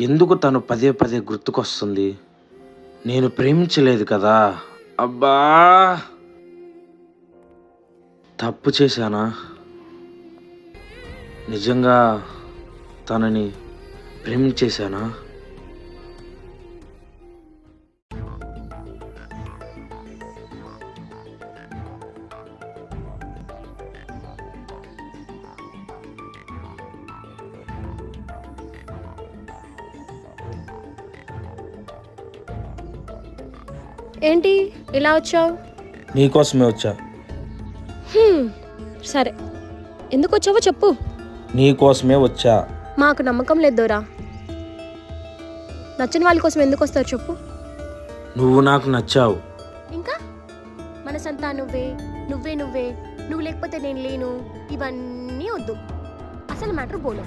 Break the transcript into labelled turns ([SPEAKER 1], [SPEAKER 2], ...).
[SPEAKER 1] ఎందుకు తను పదే పదే గుర్తుకొస్తుంది? నేను ప్రేమించలేదు కదా. అబ్బా, తప్పు చేశానా? నిజంగా తనని ప్రేమించేశానా?
[SPEAKER 2] ఏంటి ఇలా వచ్చావు?
[SPEAKER 1] నీకోసమే వచ్చా.
[SPEAKER 2] సరే, ఎందుకు వచ్చావో చెప్పు.
[SPEAKER 1] నీకోసమే వచ్చా.
[SPEAKER 2] మాకు నమ్మకం లేదు దొరా. నచ్చని వాళ్ళ కోసం ఎందుకు వస్తారు చెప్పు.
[SPEAKER 1] నువ్వు నాకు నచ్చావు.
[SPEAKER 2] ఇంకా మనసంతా నువ్వే నువ్వే నువ్వే, నువ్వు లేకపోతే నేను లేను, ఇవన్నీ వద్దు. అసలు మ్యాటర్ బోలో.